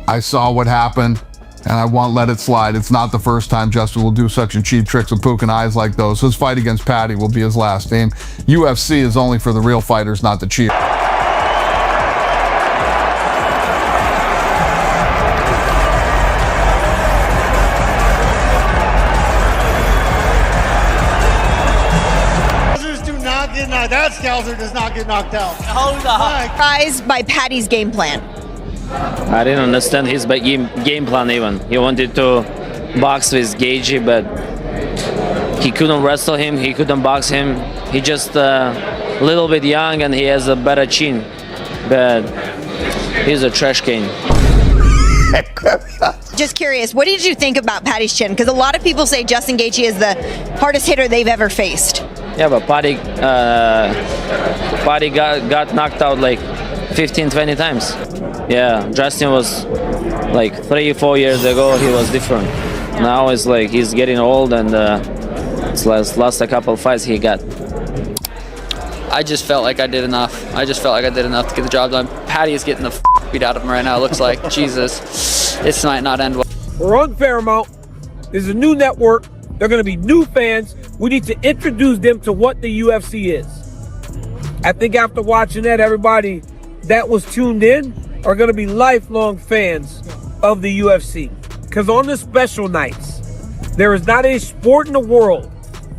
I saw what happened, and I won't let it slide. It's not the first time Justin will do such cheap tricks with poking eyes like those. His fight against Paddy will be his last aim. UFC is only for the real fighters, not the cheap. That Scouser does not get knocked out. Surprised by Paddy's game plan. I didn't understand his game plan even. He wanted to box with Gaethje, but he couldn't wrestle him, he couldn't box him. He just a little bit young and he has a better chin, but he's a trash can. Just curious, what did you think about Paddy's chin? Because a lot of people say Justin Gaethje is the hardest hitter they've ever faced. Yeah, but Paddy got knocked out like 15, 20 times. Yeah, Justin was like 3 or 4 years ago, he was different. Now it's like he's getting old and it's last a couple of fights he got. I just felt like I did enough. I just felt like I did enough to get the job done. Paddy is getting the beat out of him right now, it looks like. Jesus, this might not end well. We're on Paramount. There's a new network. There are going to be new fans. We need to introduce them to what the UFC is. I think after watching that, everybody that was tuned in are going to be lifelong fans of the UFC. Because on the special nights, there is not a sport in the world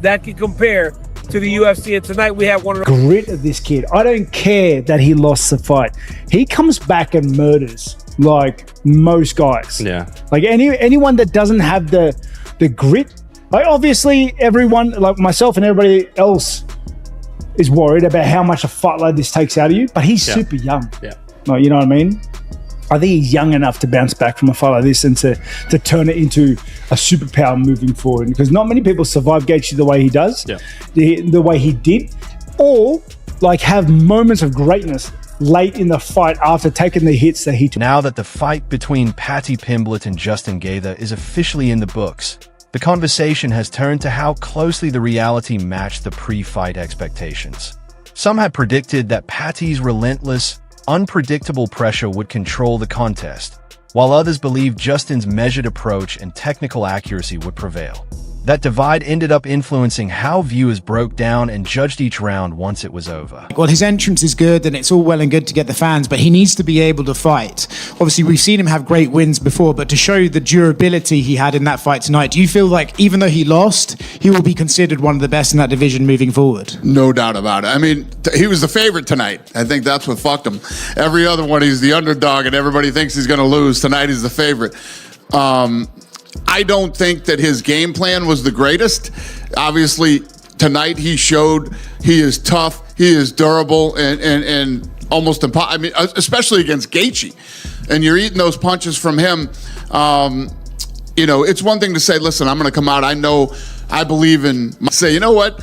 that can compare to the UFC. And tonight we have one of the grit of this kid. I don't care that he lost the fight. He comes back and murders like most guys. Yeah. Like anyone that doesn't have the grit. Like obviously everyone, like myself and everybody else, is worried about how much a fight like this takes out of you. But he's super young. Yeah. Like, you know what I mean? I think he's young enough to bounce back from a fight like this and to turn it into a superpower moving forward. Because not many people survive Gaethje the way he does, the way he did, or like have moments of greatness late in the fight after taking the hits that he took. Now that the fight between Paddy Pimblett and Justin Gaethje is officially in the books, the conversation has turned to how closely the reality matched the pre-fight expectations. Some had predicted that Paddy's relentless, unpredictable pressure would control the contest, while others believed Justin's measured approach and technical accuracy would prevail. That divide ended up influencing how viewers broke down and judged each round once it was over. Well, his entrance is good and it's all well and good to get the fans, but he needs to be able to fight. Obviously, we've seen him have great wins before, but to show the durability he had in that fight tonight, do you feel like even though he lost, he will be considered one of the best in that division moving forward? No doubt about it. I mean, he was the favorite tonight. I think that's what fucked him. Every other one, he's the underdog and everybody thinks he's going to lose. Tonight, he's the favorite. I don't think that his game plan was the greatest. Obviously, tonight he showed he is tough, he is durable, and almost impossible. I mean, especially against Gaethje. And you're eating those punches from him. You know, it's one thing to say, listen, I'm going to come out. I believe in, say, you know what?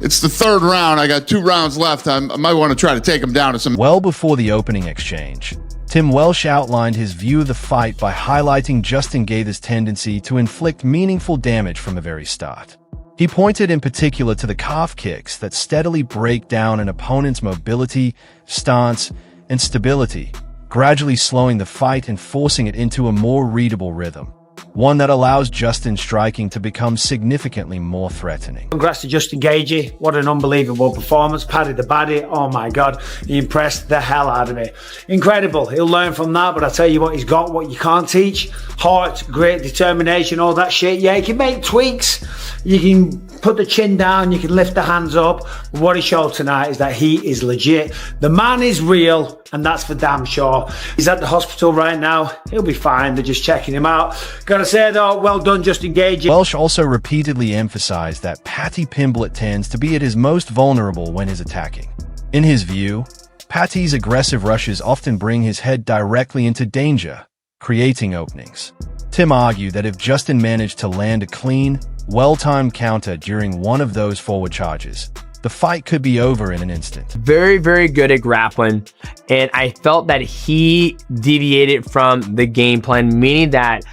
It's the third round. I got 2 rounds left. I might want to try to take him down to some. Well before the opening exchange, Tim Welsh outlined his view of the fight by highlighting Justin Gaethje's tendency to inflict meaningful damage from the very start. He pointed in particular to the calf kicks that steadily break down an opponent's mobility, stance, and stability, gradually slowing the fight and forcing it into a more readable rhythm, one that allows Justin's striking to become significantly more threatening. Congrats to Justin Gaethje. What an unbelievable performance. Paddy the Baddy, oh my God, he impressed the hell out of me. Incredible. He'll learn from that, but I tell you what, he's got what you can't teach. Heart, grit, determination, all that shit. Yeah, he can make tweaks. You can put the chin down, you can lift the hands up. What he showed tonight is that he is legit. The man is real, and that's for damn sure. He's at the hospital right now. He'll be fine. They're just checking him out. Gotta say though, well done, Justin Gaethje. Welsh also repeatedly emphasized that Paddy Pimblett tends to be at his most vulnerable when he's attacking. In his view, Paddy's aggressive rushes often bring his head directly into danger, creating openings. Tim argued that if Justin managed to land a clean, well-timed counter during one of those forward charges, the fight could be over in an instant. Very, very good at grappling. And I felt that he deviated from the game plan, meaning that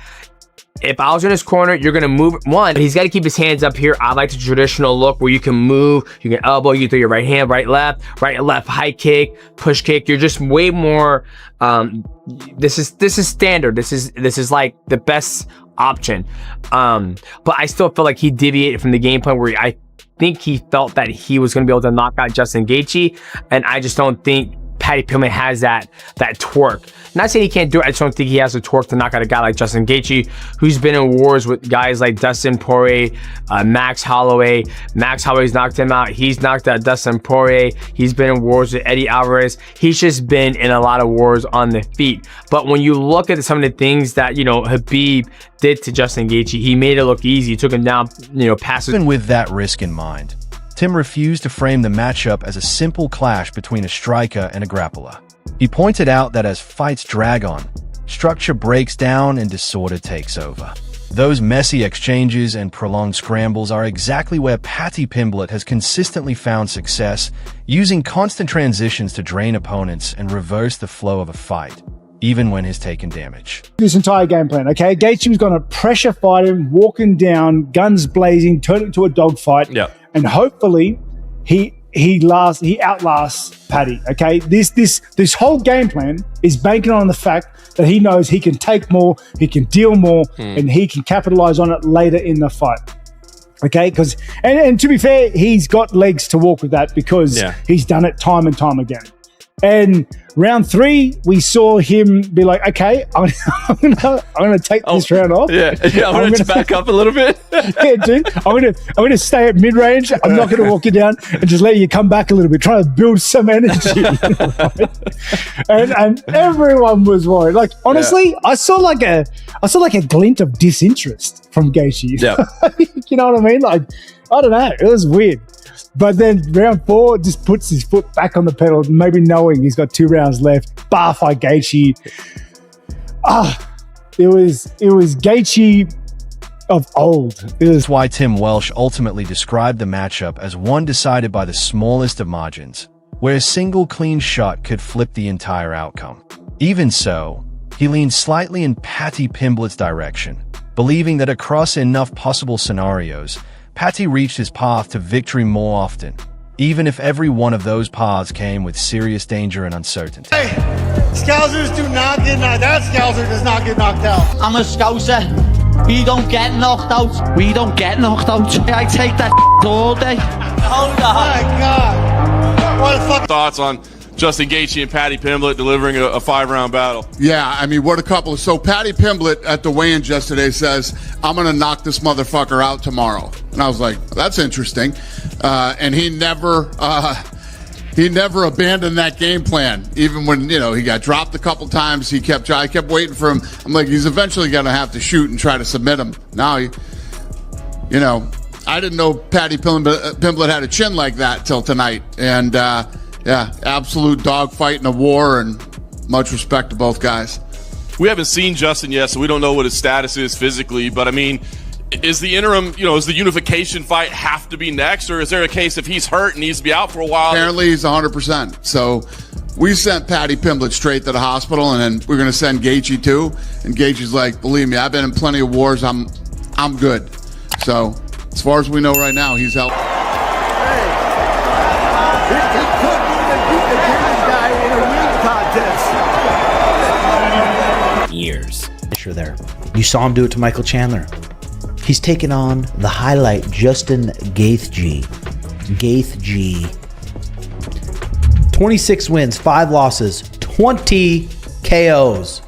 If I was in his corner, you're going to move. One, he's got to keep his hands up here. I like the traditional look where you can move, you can elbow, you can throw your right hand, right, left, high kick, push kick. You're just way more, this is standard. This is like the best option. But I still feel like he deviated from the game plan where I think he felt that he was going to be able to knock out Justin Gaethje. And I just don't think Paddy Pimblett has that torque. Not saying he can't do it, I just don't think he has the torque to knock out a guy like Justin Gaethje, who's been in wars with guys like Dustin Poirier, Max Holloway. Max Holloway's knocked him out. He's knocked out Dustin Poirier. He's been in wars with Eddie Alvarez. He's just been in a lot of wars on the feet. But when you look at some of the things that, Habib did to Justin Gaethje, he made it look easy. He took him down, passes. Even with that risk in mind, Tim refused to frame the matchup as a simple clash between a striker and a grappler. He pointed out that as fights drag on, structure breaks down and disorder takes over. Those messy exchanges and prolonged scrambles are exactly where Paddy Pimblett has consistently found success, using constant transitions to drain opponents and reverse the flow of a fight, even when he's taken damage. This entire game plan, okay? Gaethje was going to pressure fight him, walking down, guns blazing, turn it into a dogfight, and hopefully he outlasts Paddy, okay? This whole game plan is banking on the fact that he knows he can take more, he can deal more, and he can capitalize on it later in the fight. Okay, because and to be fair, he's got legs to walk with that because he's done it time and time again. And round 3, we saw him be like, okay, I'm gonna take this round off. I'm gonna back up a little bit. Dude, I'm gonna stay at mid range. I'm not gonna walk you down and just let you come back a little bit, try to build some energy. And everyone was worried. Like honestly, I saw like a glint of disinterest from Gaethje. You know what I mean? Like I don't know, it was weird. But then round 4 just puts his foot back on the pedal, maybe knowing he's got 2 rounds left. Bar fight Gaethje. It was Gaethje of old. That's why Tim Welsh ultimately described the matchup as one decided by the smallest of margins, where a single clean shot could flip the entire outcome. Even so, he leaned slightly in Paddy Pimblett's direction, believing that across enough possible scenarios, Paddy reached his path to victory more often, even if every one of those paths came with serious danger and uncertainty. Hey, Scousers do not get knocked out. That Scouser does not get knocked out. I'm a Scouser. We don't get knocked out. We don't get knocked out. I take that all day. Oh my God. What a fuck. Thoughts on Justin Gaethje and Paddy Pimblett delivering a 5-round battle? Yeah, I mean, what a couple. So Paddy Pimblett at the weigh-ins yesterday says, I'm going to knock this motherfucker out tomorrow. And I was like, that's interesting. And he never abandoned that game plan. Even when, he got dropped a couple times, I kept waiting for him. I'm like, he's eventually going to have to shoot and try to submit him. Now, I didn't know Paddy Pimblett had a chin like that till tonight. And, yeah, absolute dogfight in a war, and much respect to both guys. We haven't seen Justin yet, so we don't know what his status is physically. But, I mean, is the interim, is the unification fight have to be next? Or is there a case if he's hurt and needs to be out for a while? Apparently he's 100%. So we sent Paddy Pimblett straight to the hospital, and then we're going to send Gaethje too. And Gaethje's like, believe me, I've been in plenty of wars. I'm good. So as far as we know right now, he's healthy. Years. Sure there. You saw him do it to Michael Chandler. He's taken on the highlight, Justin Gaethje. 26 wins, 5 losses, 20 KOs.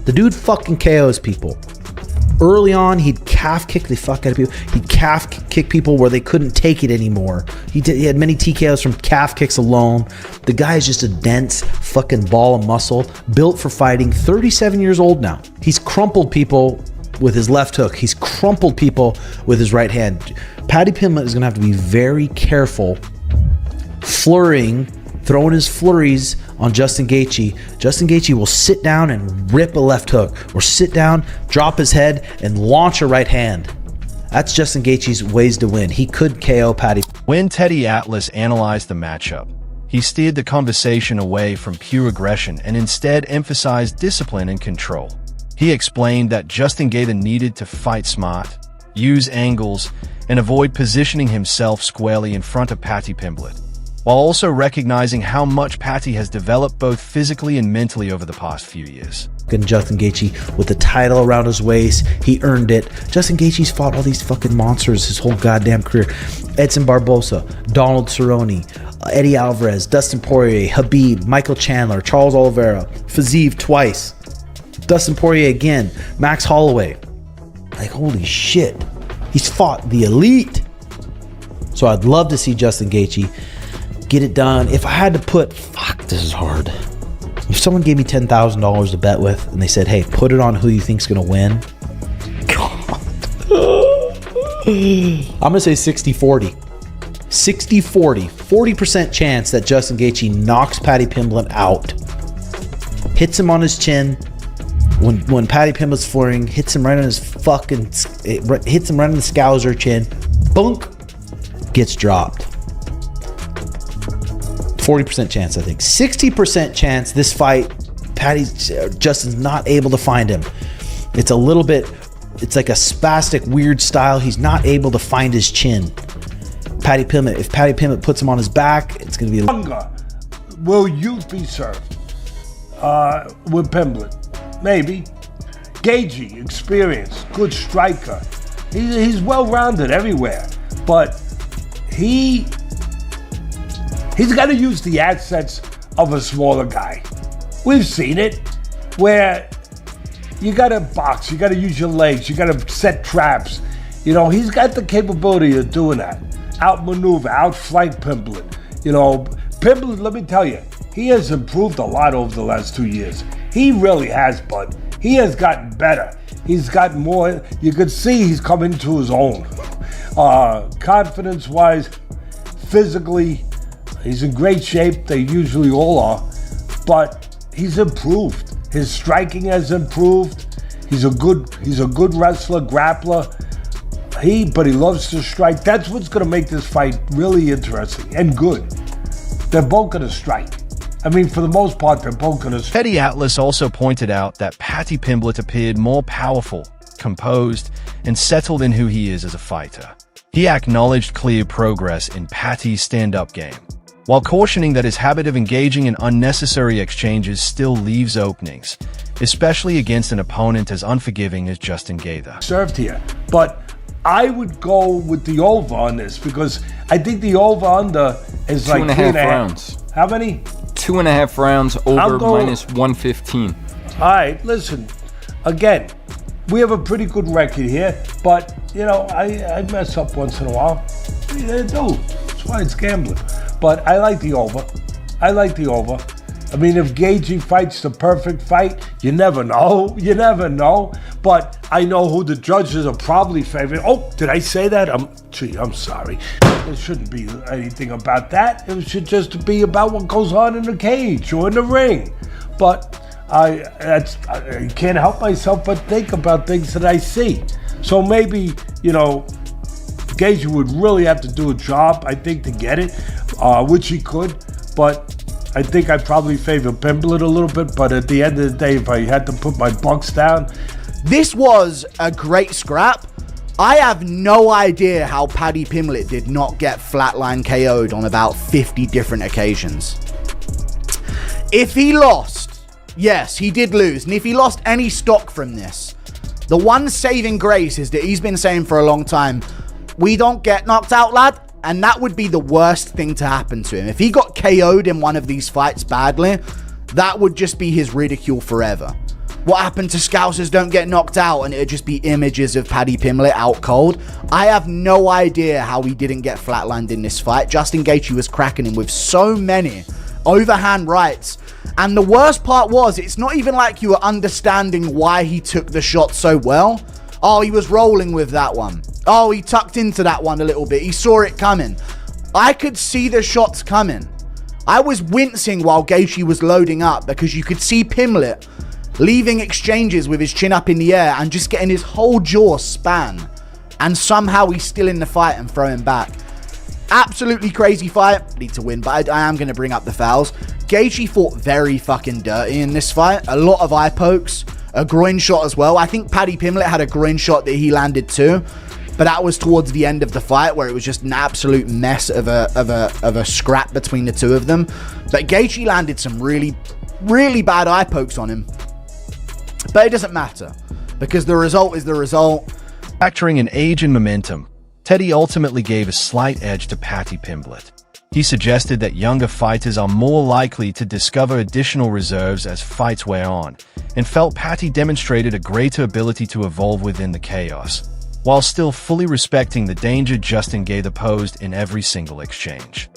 The dude fucking KOs people. Early on, he'd calf kick the fuck out of people. He'd calf kick people where they couldn't take it anymore. He had many TKOs from calf kicks alone. The guy is just a dense fucking ball of muscle, built for fighting, 37 years old now. He's crumpled people with his left hook. He's crumpled people with his right hand. Paddy Pimblett is going to have to be very careful throwing his flurries on Justin Gaethje. Justin Gaethje will sit down and rip a left hook, or sit down, drop his head, and launch a right hand. That's Justin Gaethje's ways to win. He could KO Paddy. When Teddy Atlas analyzed the matchup, he steered the conversation away from pure aggression and instead emphasized discipline and control. He explained that Justin Gaethje needed to fight smart, use angles, and avoid positioning himself squarely in front of Paddy Pimblett, while also recognizing how much Paddy has developed both physically and mentally over the past few years. Justin Gaethje with the title around his waist, he earned it. Justin Gaethje's fought all these fucking monsters his whole goddamn career. Edson Barbosa, Donald Cerrone, Eddie Alvarez, Dustin Poirier, Habib, Michael Chandler, Charles Oliveira, Fiziev twice, Dustin Poirier again, Max Holloway. Like, holy shit. He's fought the elite. So I'd love to see Justin Gaethje get it done. If I had to put, fuck, this is hard. If someone gave me $10,000 to bet with and they said, hey, put it on who you think's gonna win. God. I'm gonna say 60-40. 60-40. 40% chance that Justin Gaethje knocks Paddy Pimblett out. Hits him on his chin. When Paddy Pimblett's flooring, hits him right on his fucking, hits him right on the scouser chin. Bunk. Gets dropped. 40% chance, I think. 60% chance this fight, Justin's not able to find him. It's a little bit, it's like a spastic, weird style. He's not able to find his chin. Paddy Pimblett, if Paddy Pimblett puts him on his back, it's going to be... Longer will youth be served with Pimblett? Maybe. Gaethje, experience, good striker. He's well-rounded everywhere. But he's got to use the assets of a smaller guy. We've seen it, where you got to box, you got to use your legs, you got to set traps. You know, he's got the capability of doing that. Outmaneuver, outflank Pimblett. You know, Pimblett, let me tell you, he has improved a lot over the last 2 years. He really has, bud. He has gotten better. He's gotten more, you could see he's come into his own. Confidence-wise, physically, he's in great shape. They usually all are. But he's improved. His striking has improved. He's a good wrestler, grappler. But he loves to strike. That's what's going to make this fight really interesting and good. They're both going to strike. I mean, for the most part, they're both going to strike. Petty Atlas also pointed out that Paddy Pimblett appeared more powerful, composed, and settled in who he is as a fighter. He acknowledged clear progress in Paddy's stand-up game, while cautioning that his habit of engaging in unnecessary exchanges still leaves openings, especially against an opponent as unforgiving as Justin Gaethje. Served here, but I would go with the over on this because I think the over-under is like 2.5 rounds. How many? 2.5 rounds over minus 115. All right, listen. Again, we have a pretty good record here, but, you know, I mess up once in a while. I do. That's why it's gambling. But I like the over. I like the over. I mean, if Gaethje fights the perfect fight, you never know. You never know. But I know who the judges are probably favoring. Oh, did I say that? I'm sorry. There shouldn't be anything about that. It should just be about what goes on in the cage or in the ring. But I can't help myself but think about things that I see. So maybe, you know, Gaethje would really have to do a job, I think, to get it, which he could. But I think I probably favor Pimblett a little bit. But at the end of the day, if I had to put my bucks down... This was a great scrap. I have no idea how Paddy Pimblett did not get flatline KO'd on about 50 different occasions. If he lost, yes, he did lose. And if he lost any stock from this, the one saving grace is that he's been saying for a long time, we don't get knocked out, lad. And that would be the worst thing to happen to him. If he got KO'd in one of these fights badly, that would just be his ridicule forever. What happened to Scousers don't get knocked out, and it'd just be images of Paddy Pimblett out cold. I have no idea how he didn't get flatlined in this fight. Justin Gaethje was cracking him with so many overhand rights. And the worst part was, it's not even like you were understanding why he took the shot so well. Oh, he was rolling with that one. Oh, he tucked into that one a little bit. He saw it coming. I could see the shots coming. I was wincing while Gaethje was loading up because you could see Pimblett leaving exchanges with his chin up in the air and just getting his whole jaw span. And somehow he's still in the fight and throwing back. Absolutely crazy fight. Need to win, but I am going to bring up the fouls. Gaethje fought very fucking dirty in this fight. A lot of eye pokes. a groin shot as well. I think Paddy Pimblett had a groin shot that he landed too, but that was towards the end of the fight where it was just an absolute mess of a scrap between the two of them. But Gaethje landed some really, really bad eye pokes on him. But it doesn't matter because the result is the result. Factoring in age and momentum, Teddy ultimately gave a slight edge to Paddy Pimblett. He suggested that younger fighters are more likely to discover additional reserves as fights wear on, and felt Paddy demonstrated a greater ability to evolve within the chaos, while still fully respecting the danger Justin Gaethje posed in every single exchange.